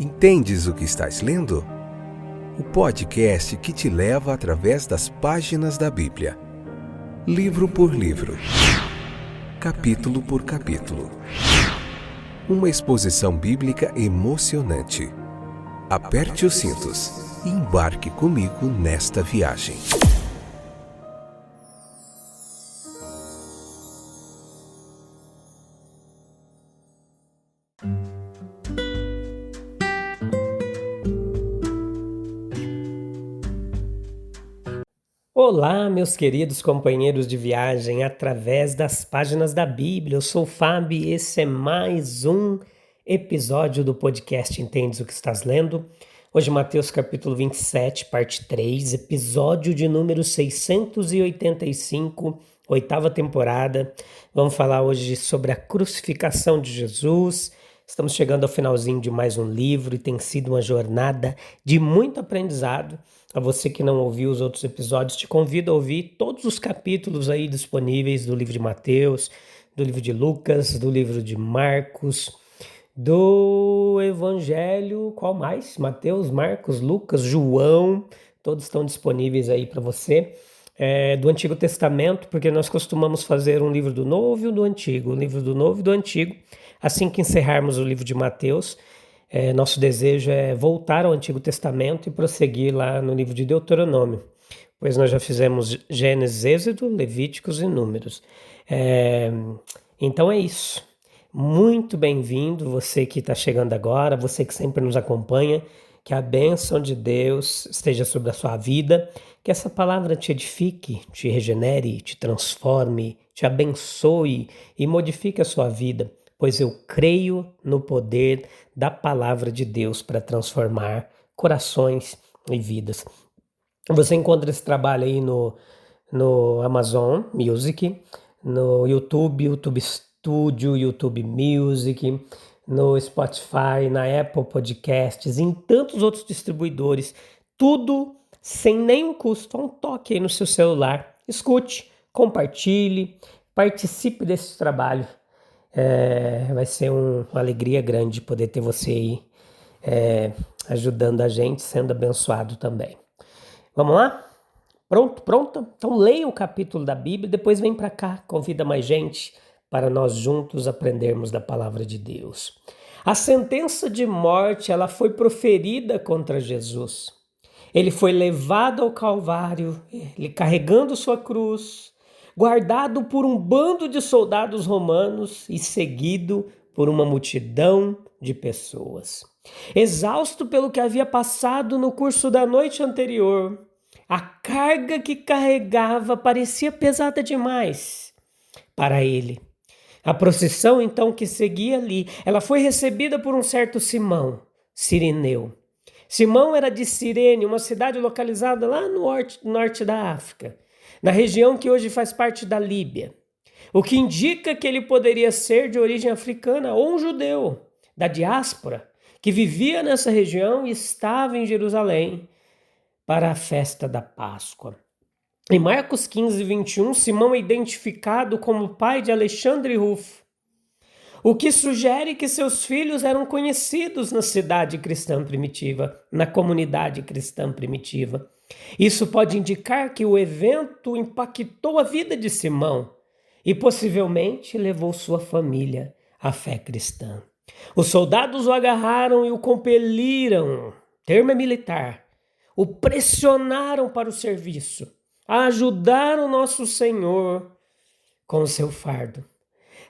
Entendes o que estás lendo? O podcast que te leva através das páginas da Bíblia. Livro por livro. Capítulo por capítulo. Uma exposição bíblica emocionante. Aperte os cintos e embarque comigo nesta viagem. Olá, meus queridos companheiros de viagem através das páginas da Bíblia. Eu sou o Fábio e esse é mais um episódio do podcast Entendes o que estás lendo? Hoje Mateus capítulo 27, parte 3, episódio de número 685, oitava temporada. Vamos falar hoje sobre a crucificação de Jesus. Estamos chegando ao finalzinho de mais um livro e tem sido uma jornada de muito aprendizado. A você que não ouviu os outros episódios, te convido a ouvir todos os capítulos aí disponíveis do livro de Mateus, do livro de Lucas, do livro de Marcos, do Evangelho, qual mais? Mateus, Marcos, Lucas, João, todos estão disponíveis aí para você. Do Antigo Testamento, porque nós costumamos fazer um livro do Novo e um do Antigo, um livro do Novo e do Antigo. Assim que encerrarmos o livro de Mateus, nosso desejo é voltar ao Antigo Testamento e prosseguir lá no livro de Deuteronômio, pois nós já fizemos Gênesis, Êxodo, Levíticos e Números. Então é isso. Muito bem-vindo, você que está chegando agora, você que sempre nos acompanha, que a bênção de Deus esteja sobre a sua vida, que essa palavra te edifique, te regenere, te transforme, te abençoe e modifique a sua vida, pois eu creio no poder da palavra de Deus para transformar corações e vidas. Você encontra esse trabalho aí no Amazon Music, no YouTube Studio, YouTube Music, no Spotify, na Apple Podcasts, em tantos outros distribuidores, tudo sem nenhum custo, um toque aí no seu celular. Escute, compartilhe, participe desse trabalho. Vai ser uma alegria grande poder ter você aí ajudando a gente, sendo abençoado também. Vamos lá? Pronto? Então leia o capítulo da Bíblia, depois vem para cá, convida mais gente para nós juntos aprendermos da palavra de Deus. A sentença de morte, ela foi proferida contra Jesus. Ele foi levado ao Calvário, ele carregando sua cruz, guardado por um bando de soldados romanos e seguido por uma multidão de pessoas. Exausto pelo que havia passado no curso da noite anterior, a carga que carregava parecia pesada demais para ele. A procissão, então, que seguia ali, ela foi recebida por um certo Simão, Cireneu. Simão era de Cirene, uma cidade localizada lá no norte da África, na região que hoje faz parte da Líbia, o que indica que ele poderia ser de origem africana ou um judeu da diáspora que vivia nessa região e estava em Jerusalém para a festa da Páscoa. Em Marcos 15, 21, Simão é identificado como pai de Alexandre e Rufo, o que sugere que seus filhos eram conhecidos na cidade cristã primitiva, na comunidade cristã primitiva. Isso pode indicar que o evento impactou a vida de Simão e possivelmente levou sua família à fé cristã. Os soldados o agarraram e o compeliram, termo militar, o pressionaram para o serviço, a ajudar o nosso Senhor com o seu fardo.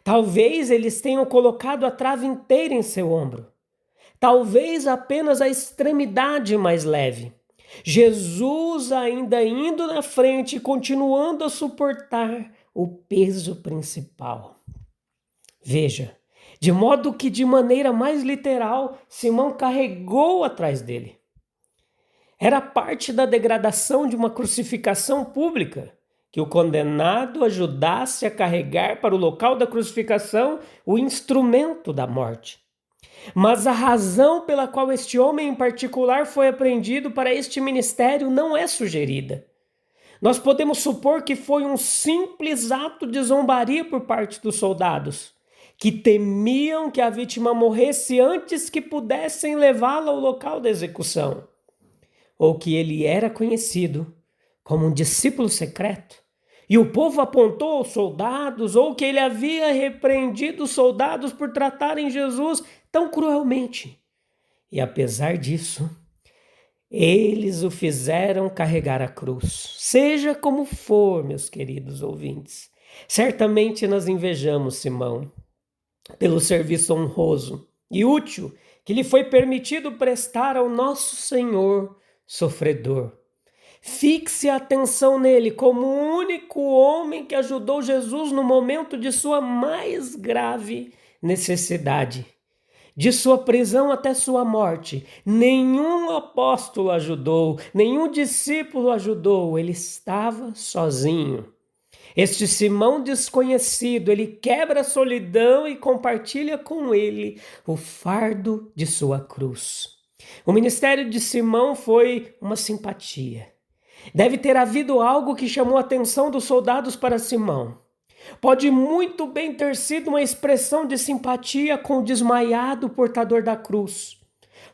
Talvez eles tenham colocado a trave inteira em seu ombro. Talvez apenas a extremidade mais leve. Jesus ainda indo na frente e continuando a suportar o peso principal. Veja, de modo que de maneira mais literal, Simão carregou atrás dele. Era parte da degradação de uma crucificação pública, que o condenado ajudasse a carregar para o local da crucificação o instrumento da morte. Mas a razão pela qual este homem em particular foi apreendido para este ministério não é sugerida. Nós podemos supor que foi um simples ato de zombaria por parte dos soldados, que temiam que a vítima morresse antes que pudessem levá-la ao local da execução, ou que ele era conhecido como um discípulo secreto, e o povo apontou aos soldados, ou que ele havia repreendido os soldados por tratarem Jesus tão cruelmente. E apesar disso, eles o fizeram carregar a cruz. Seja como for, meus queridos ouvintes, certamente nós invejamos Simão pelo serviço honroso e útil que lhe foi permitido prestar ao nosso Senhor sofredor. Fixe a atenção nele como o único homem que ajudou Jesus no momento de sua mais grave necessidade. De sua prisão até sua morte, nenhum apóstolo ajudou, nenhum discípulo ajudou, ele estava sozinho. Este Simão desconhecido, ele quebra a solidão e compartilha com ele o fardo de sua cruz. O ministério de Simão foi uma simpatia. Deve ter havido algo que chamou a atenção dos soldados para Simão. Pode muito bem ter sido uma expressão de simpatia com o desmaiado portador da cruz.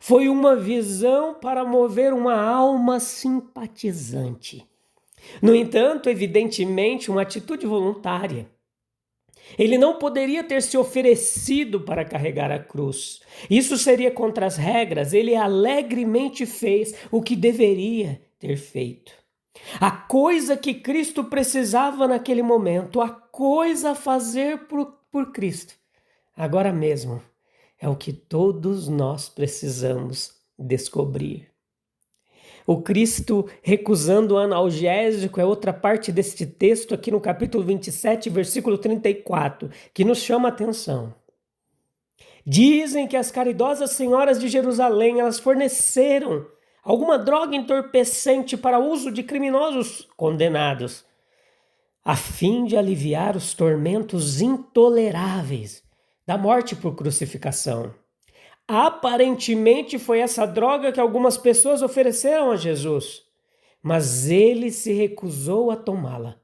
Foi uma visão para mover uma alma simpatizante. No entanto, evidentemente, uma atitude voluntária. Ele não poderia ter se oferecido para carregar a cruz. Isso seria contra as regras. Ele alegremente fez o que deveria ter feito. A coisa que Cristo precisava naquele momento, a coisa a fazer por Cristo, agora mesmo, é o que todos nós precisamos descobrir. O Cristo recusando o analgésico é outra parte deste texto aqui no capítulo 27, versículo 34, que nos chama a atenção. Dizem que as caridosas senhoras de Jerusalém, elas forneceram alguma droga entorpecente para uso de criminosos condenados, a fim de aliviar os tormentos intoleráveis da morte por crucificação. Aparentemente foi essa droga que algumas pessoas ofereceram a Jesus, mas ele se recusou a tomá-la.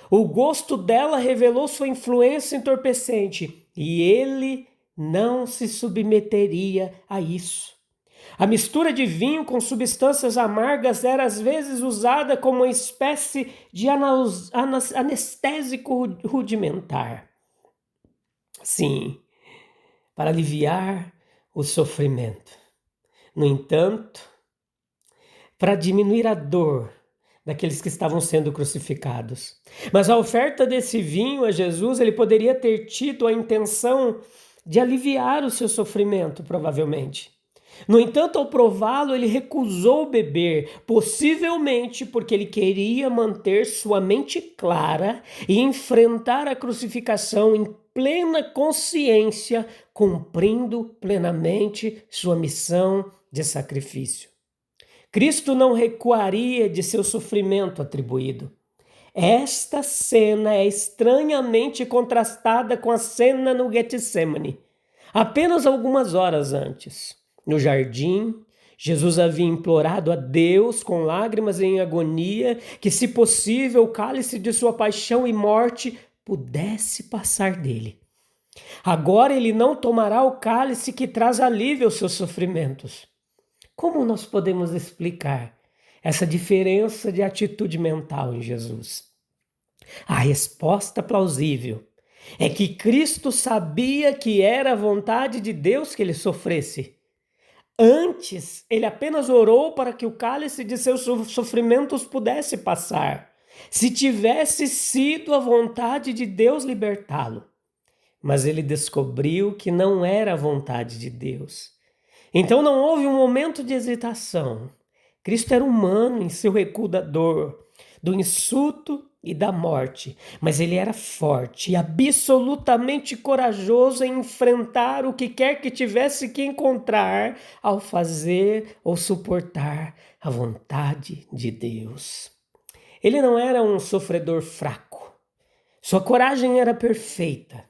O gosto dela revelou sua influência entorpecente e ele não se submeteria a isso. A mistura de vinho com substâncias amargas era às vezes usada como uma espécie de anestésico rudimentar. Sim, para aliviar o sofrimento. No entanto, para diminuir a dor daqueles que estavam sendo crucificados. Mas a oferta desse vinho a Jesus, ele poderia ter tido a intenção de aliviar o seu sofrimento, provavelmente. No entanto, ao prová-lo, ele recusou beber, possivelmente porque ele queria manter sua mente clara e enfrentar a crucificação em plena consciência, cumprindo plenamente sua missão de sacrifício. Cristo não recuaria de seu sofrimento atribuído. Esta cena é estranhamente contrastada com a cena no Getsemane, apenas algumas horas antes. No jardim, Jesus havia implorado a Deus com lágrimas em agonia que, se possível, o cálice de sua paixão e morte pudesse passar dele. Agora ele não tomará o cálice que traz alívio aos seus sofrimentos. Como nós podemos explicar essa diferença de atitude mental em Jesus? A resposta plausível é que Cristo sabia que era a vontade de Deus que ele sofresse. Antes, ele apenas orou para que o cálice de seus sofrimentos pudesse passar, se tivesse sido a vontade de Deus libertá-lo. Mas ele descobriu que não era a vontade de Deus. Então não houve um momento de hesitação. Cristo era humano em seu recuo da dor, do insulto e da morte, mas ele era forte e absolutamente corajoso em enfrentar o que quer que tivesse que encontrar ao fazer ou suportar a vontade de Deus. Ele não era um sofredor fraco. Sua coragem era perfeita.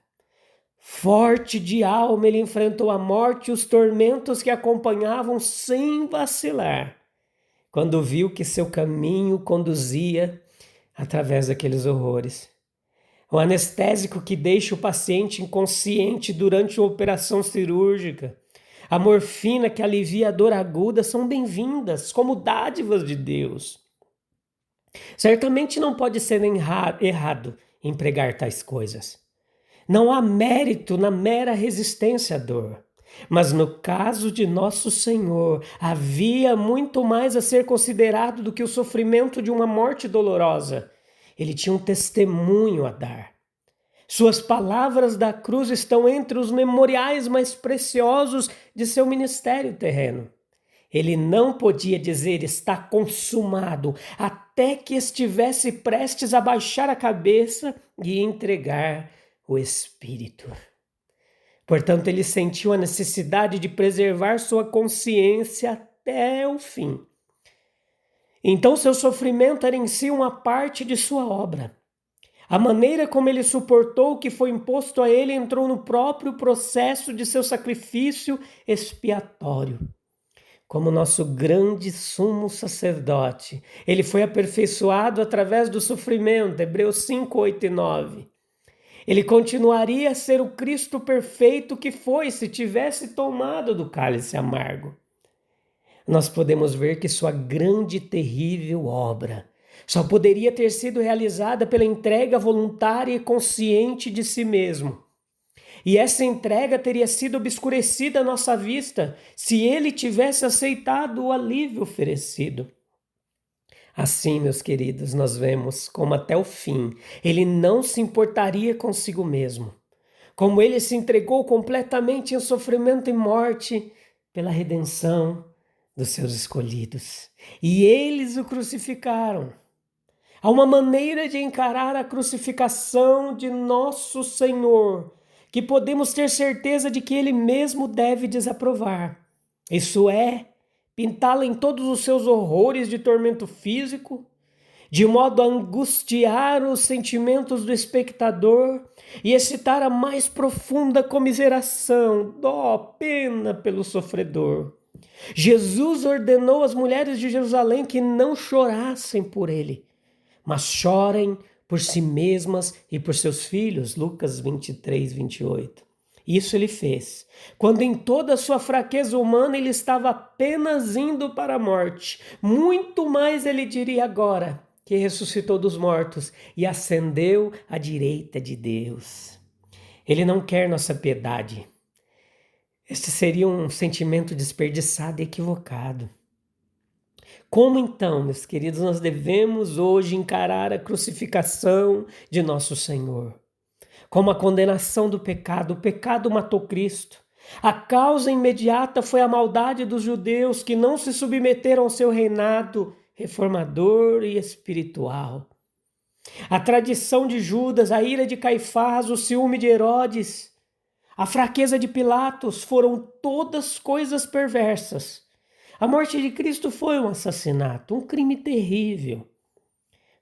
Forte de alma, ele enfrentou a morte e os tormentos que acompanhavam sem vacilar, quando viu que seu caminho conduzia através daqueles horrores. O anestésico que deixa o paciente inconsciente durante uma operação cirúrgica, a morfina que alivia a dor aguda são bem-vindas como dádivas de Deus. Certamente não pode ser errado empregar tais coisas. Não há mérito na mera resistência à dor. Mas no caso de nosso Senhor, havia muito mais a ser considerado do que o sofrimento de uma morte dolorosa. Ele tinha um testemunho a dar. Suas palavras da cruz estão entre os memoriais mais preciosos de seu ministério terreno. Ele não podia dizer está consumado até que estivesse prestes a baixar a cabeça e entregar o Espírito. Portanto, ele sentiu a necessidade de preservar sua consciência até o fim. Então, seu sofrimento era em si uma parte de sua obra. A maneira como ele suportou o que foi imposto a ele entrou no próprio processo de seu sacrifício expiatório. Como nosso grande sumo sacerdote, ele foi aperfeiçoado através do sofrimento, Hebreus 5, 8 e 9. Ele continuaria a ser o Cristo perfeito que foi se tivesse tomado do cálice amargo. Nós podemos ver que sua grande e terrível obra só poderia ter sido realizada pela entrega voluntária e consciente de si mesmo. E essa entrega teria sido obscurecida à nossa vista se ele tivesse aceitado o alívio oferecido. Assim, meus queridos, nós vemos como até o fim ele não se importaria consigo mesmo, como ele se entregou completamente em sofrimento e morte pela redenção dos seus escolhidos. E eles o crucificaram. Há uma maneira de encarar a crucificação de nosso Senhor, que podemos ter certeza de que ele mesmo deve desaprovar. Isso é, pintá-la em todos os seus horrores de tormento físico, de modo a angustiar os sentimentos do espectador e excitar a mais profunda comiseração, dó, pena pelo sofredor. Jesus ordenou às mulheres de Jerusalém que não chorassem por ele, mas chorem por si mesmas e por seus filhos, Lucas 23, 28. Isso ele fez, quando em toda a sua fraqueza humana ele estava apenas indo para a morte. Muito mais ele diria agora, que ressuscitou dos mortos e ascendeu à direita de Deus. Ele não quer nossa piedade. Este seria um sentimento desperdiçado e equivocado. Como então, meus queridos, nós devemos hoje encarar a crucificação de nosso Senhor? Como a condenação do pecado, o pecado matou Cristo. A causa imediata foi a maldade dos judeus que não se submeteram ao seu reinado reformador e espiritual. A tradição de Judas, a ira de Caifás, o ciúme de Herodes, a fraqueza de Pilatos foram todas coisas perversas. A morte de Cristo foi um assassinato, um crime terrível.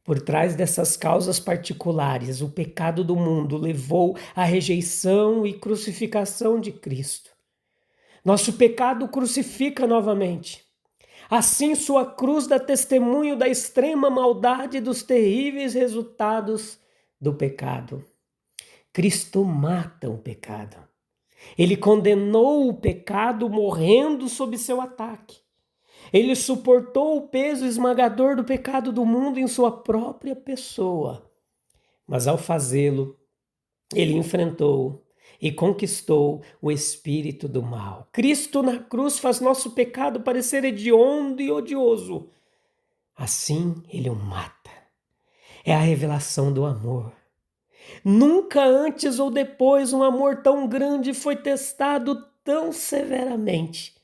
Por trás dessas causas particulares, o pecado do mundo levou à rejeição e crucificação de Cristo. Nosso pecado crucifica novamente. Assim, sua cruz dá testemunho da extrema maldade e dos terríveis resultados do pecado. Cristo mata o pecado. Ele condenou o pecado morrendo sob seu ataque. Ele suportou o peso esmagador do pecado do mundo em sua própria pessoa. Mas ao fazê-lo, ele enfrentou e conquistou o espírito do mal. Cristo na cruz faz nosso pecado parecer hediondo e odioso. Assim, ele o mata. É a revelação do amor. Nunca antes ou depois um amor tão grande foi testado tão severamente,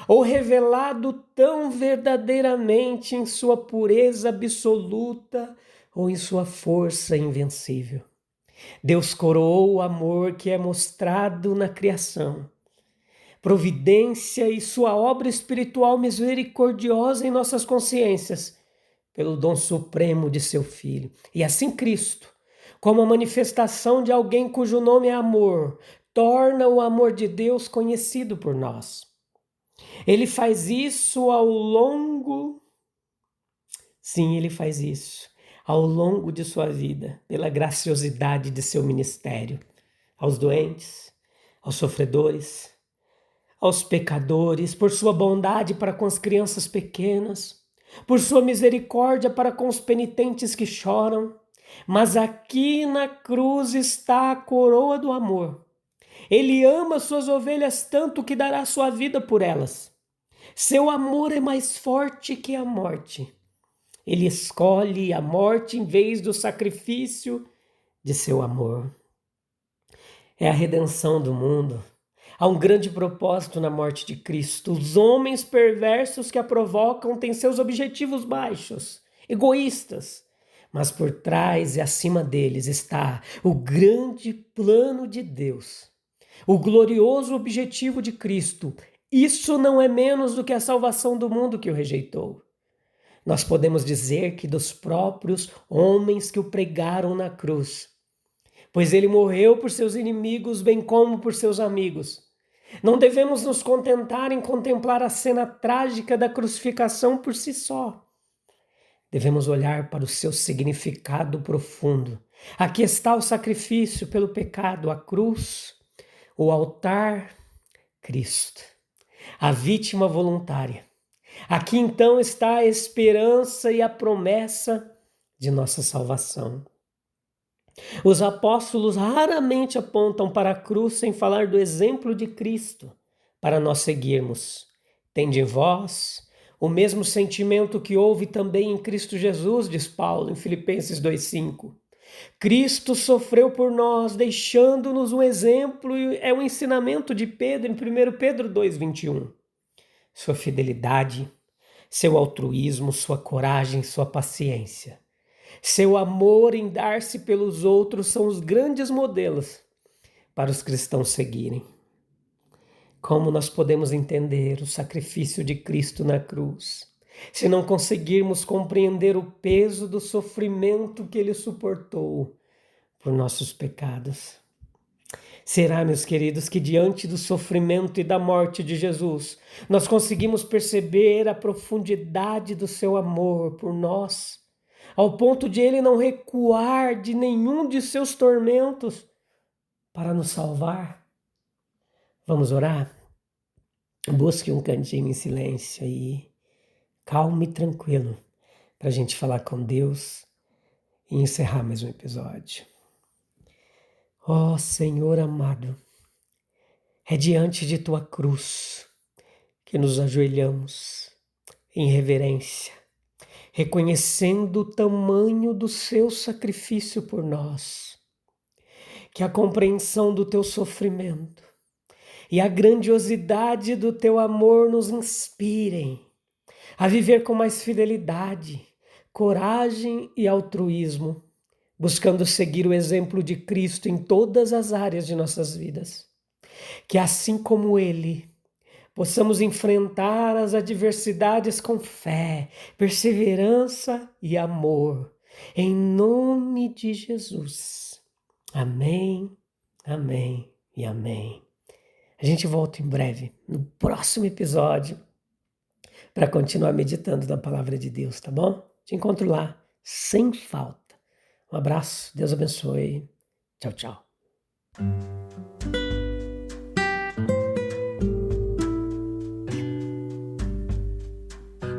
ou revelado tão verdadeiramente em sua pureza absoluta ou em sua força invencível. Deus coroou o amor que é mostrado na criação, providência e sua obra espiritual misericordiosa em nossas consciências, pelo dom supremo de seu Filho. E assim Cristo, como a manifestação de alguém cujo nome é amor, torna o amor de Deus conhecido por nós. Ele faz isso ao longo de sua vida, pela graciosidade de seu ministério, aos doentes, aos sofredores, aos pecadores, por sua bondade para com as crianças pequenas, por sua misericórdia para com os penitentes que choram. Mas aqui na cruz está a coroa do amor. Ele ama suas ovelhas tanto que dará sua vida por elas. Seu amor é mais forte que a morte. Ele escolhe a morte em vez do sacrifício de seu amor. É a redenção do mundo. Há um grande propósito na morte de Cristo. Os homens perversos que a provocam têm seus objetivos baixos, egoístas. Mas por trás e acima deles está o grande plano de Deus, o glorioso objetivo de Cristo. Isso não é menos do que a salvação do mundo que o rejeitou. Nós podemos dizer que dos próprios homens que o pregaram na cruz, pois ele morreu por seus inimigos, bem como por seus amigos. Não devemos nos contentar em contemplar a cena trágica da crucificação por si só. Devemos olhar para o seu significado profundo. Aqui está o sacrifício pelo pecado, a cruz, o altar, Cristo, a vítima voluntária. Aqui então está a esperança e a promessa de nossa salvação. Os apóstolos raramente apontam para a cruz sem falar do exemplo de Cristo para nós seguirmos. Tende em vós o mesmo sentimento que houve também em Cristo Jesus, diz Paulo em Filipenses 2,5. Cristo sofreu por nós, deixando-nos um exemplo, e é o ensinamento de Pedro em 1 Pedro 2,21. Sua fidelidade, seu altruísmo, sua coragem, sua paciência, seu amor em dar-se pelos outros são os grandes modelos para os cristãos seguirem. Como nós podemos entender o sacrifício de Cristo na cruz, se não conseguirmos compreender o peso do sofrimento que ele suportou por nossos pecados? Será, meus queridos, que diante do sofrimento e da morte de Jesus, nós conseguimos perceber a profundidade do seu amor por nós, ao ponto de ele não recuar de nenhum de seus tormentos para nos salvar? Vamos orar? Busque um cantinho em silêncio aí, calmo e tranquilo, para a gente falar com Deus e encerrar mais um episódio. Ó Senhor amado, é diante de tua cruz que nos ajoelhamos em reverência, reconhecendo o tamanho do seu sacrifício por nós, que a compreensão do teu sofrimento e a grandiosidade do teu amor nos inspirem a viver com mais fidelidade, coragem e altruísmo, buscando seguir o exemplo de Cristo em todas as áreas de nossas vidas. Que assim como Ele, possamos enfrentar as adversidades com fé, perseverança e amor. Em nome de Jesus. Amém, amém e amém. A gente volta em breve, no próximo episódio, para continuar meditando na palavra de Deus, tá bom? Te encontro lá, sem falta. Um abraço, Deus abençoe. Tchau, tchau.